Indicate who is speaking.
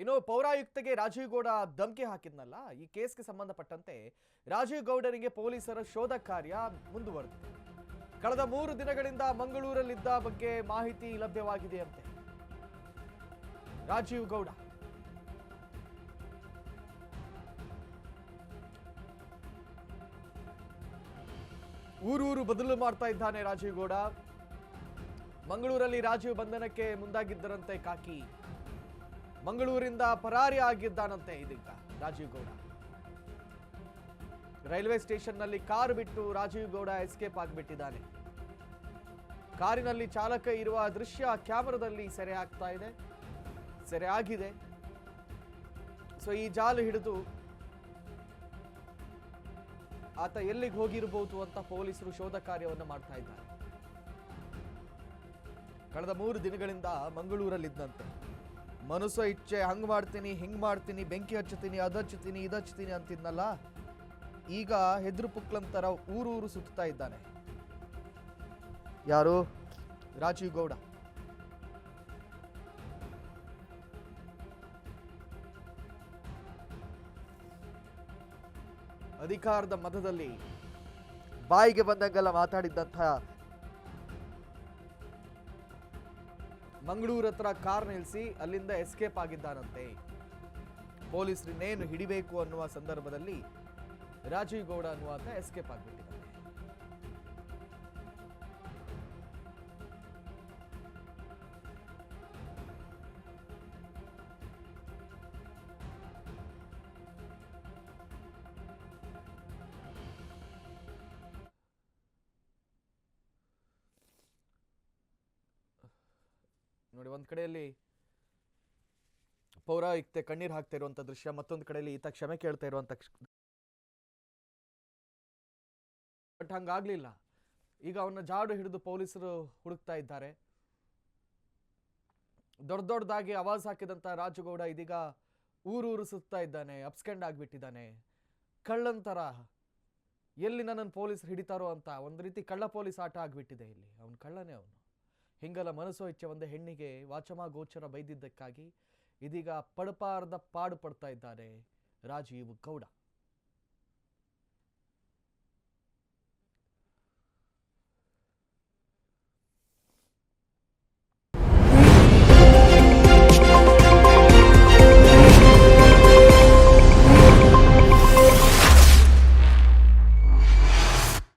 Speaker 1: ಇನ್ನು ಪೌರಾಯುಕ್ತಗೆ ರಾಜೀವ್ ಗೌಡ ಧಮಕಿ ಹಾಕಿದ್ನಲ್ಲ, ಈ ಕೇಸ್ಗೆ ಸಂಬಂಧಪಟ್ಟಂತೆ ರಾಜೀವ್ ಗೌಡರಿಗೆ ಪೊಲೀಸರ ಶೋಧ ಕಾರ್ಯ ಮುಂದುವರೆದಿದೆ. ಕಳೆದ 3 ದಿನಗಳಿಂದ ಮಂಗಳೂರಲ್ಲಿದ್ದ ಬಗ್ಗೆ ಮಾಹಿತಿ ಲಭ್ಯವಾಗಿದೆಯಂತೆ. ರಾಜೀವ್ ಗೌಡ ಊರೂರು ಬದಲು ಮಾಡ್ತಾ ಇದ್ದಾನೆ. ರಾಜೀವ್ ಗೌಡ ಮಂಗಳೂರಲ್ಲಿ ರಾಜೀವ್ ಬಂಧನಕ್ಕೆ ಮುಂದಾಗಿದ್ದರಂತೆ. ಕಾಕಿ ಮಂಗಳೂರಿಂದ ಪರಾರಿ ಆಗಿದ್ದಾನಂತೆ. ಇದೀಗ ರಾಜೀವ್ ಗೌಡ ರೈಲ್ವೆ ಸ್ಟೇಷನ್ ನಲ್ಲಿ ಕಾರು ಬಿಟ್ಟು ರಾಜೀವ್ ಗೌಡ ಎಸ್ಕೇಪ್ ಆಗಿಬಿಟ್ಟಿದ್ದಾನೆ. ಕಾರಿನಲ್ಲಿ ಚಾಲಕ ಇರುವ ದೃಶ್ಯ ಕ್ಯಾಮೆರಾದಲ್ಲಿ ಸೆರೆ ಆಗಿದೆ. ಸೊ ಈ ಜಾಲು ಹಿಡಿದು ಆತ ಎಲ್ಲಿಗೆ ಹೋಗಿರಬಹುದು ಅಂತ ಪೊಲೀಸರು ಶೋಧ ಕಾರ್ಯವನ್ನು ಮಾಡ್ತಾ ಇದ್ದಾರೆ. ಕಳೆದ 3 ದಿನಗಳಿಂದ ಮಂಗಳೂರಲ್ಲಿದ್ದಂತೆ. ಮನಸ್ಸು ಇಚ್ಛೆ ಹಂಗ್ ಮಾಡ್ತೀನಿ, ಹಿಂಗ್ ಮಾಡ್ತೀನಿ, ಬೆಂಕಿ ಹಚ್ಚುತ್ತೀನಿ, ಅದಚ್ಚುತ್ತೀನಿ, ಇದಚ್ಚುತ್ತೀನಿ ಅಂತಿದ್ನಲ್ಲ, ಈಗ ಹೆದ್ರು ಪುಕ್ಲಂತರ ಊರೂರು ಸುತ್ತಾ ಇದ್ದಾನೆ. ಯಾರು? ರಾಜೀವ್ ಗೌಡ. ಅಧಿಕಾರದ ಮತದಲ್ಲಿ ಬಾಯಿಗೆ ಬಂದಂಗೆಲ್ಲ ಮಾತಾಡಿದ್ದಂತಹ ಮಂಗಳೂರು ಹತ್ರ ಕಾರ್ ನಿಲ್ಲಿಸಿ ಅಲ್ಲಿಂದ ಎಸ್ಕೇಪ್ ಆಗಿದ್ದಾನಂತೆ. ಪೊಲೀಸರು ಇನ್ನೇನು ಹಿಡಿಬೇಕು ಅನ್ನುವ ಸಂದರ್ಭದಲ್ಲಿ ರಾಜೀವ್ ಗೌಡ ಅನ್ನುವಾತ ಎಸ್ಕೇಪ್ ಆಗಿಬಿಟ್ಟಿದ್ದಾನೆ. ನೋಡಿ, ಒಂದ್ ಕಡೆಯಲ್ಲಿ ಪೌರಾಯುಕ್ತೆ ಕಣ್ಣೀರ್ ಹಾಕ್ತಾ ಇರುವಂತ ದೃಶ್ಯ, ಮತ್ತೊಂದು ಕಡೆಯಲ್ಲಿ ಈತ ಕ್ಷಮೆ ಕೇಳ್ತಾ ಇರುವಂತ. ಬಟ್ ಹಂಗಾಗ್ಲಿಲ್ಲ. ಈಗ ಅವನ ಜಾಡು ಹಿಡಿದು ಪೊಲೀಸರು ಹುಡುಕ್ತಾ ಇದ್ದಾರೆ. ದೊಡ್ಡದಾಗಿ ಆವಾಜ್ ಹಾಕಿದಂತ ರಾಜಗೌಡ ಇದೀಗ ಊರೂರು ಸುತ್ತಾ ಇದ್ದಾನೆ. ಅಬ್ಸ್ಕೆಂಡ್ ಆಗ್ಬಿಟ್ಟಿದ್ದಾನೆ. ಕಳ್ಳಂತರ ಎಲ್ಲಿ ನನ್ನನ್ನು ಪೊಲೀಸರು ಹಿಡಿತಾರೋ ಅಂತ ಒಂದು ರೀತಿ ಕಳ್ಳ ಪೊಲೀಸ್ ಆಟ ಆಗ್ಬಿಟ್ಟಿದೆ. ಇಲ್ಲಿ ಅವನು ಕಳ್ಳನೇ. ಅವನು ಹಿಂಗಲ್ಲ ಮನಸ್ಸೋ ಇಚ್ಛೆ ಒಂದೇ ಹೆಣ್ಣಿಗೆ ವಾಚಮ ಗೋಚರ ಬೈದಿದ್ದಕ್ಕಾಗಿ ಇದೀಗ ಪಡಪಾರದ ಪಾಡು ಪಡ್ತಾ ಇದ್ದಾರೆ ರಾಜೀವ್ ಗೌಡ.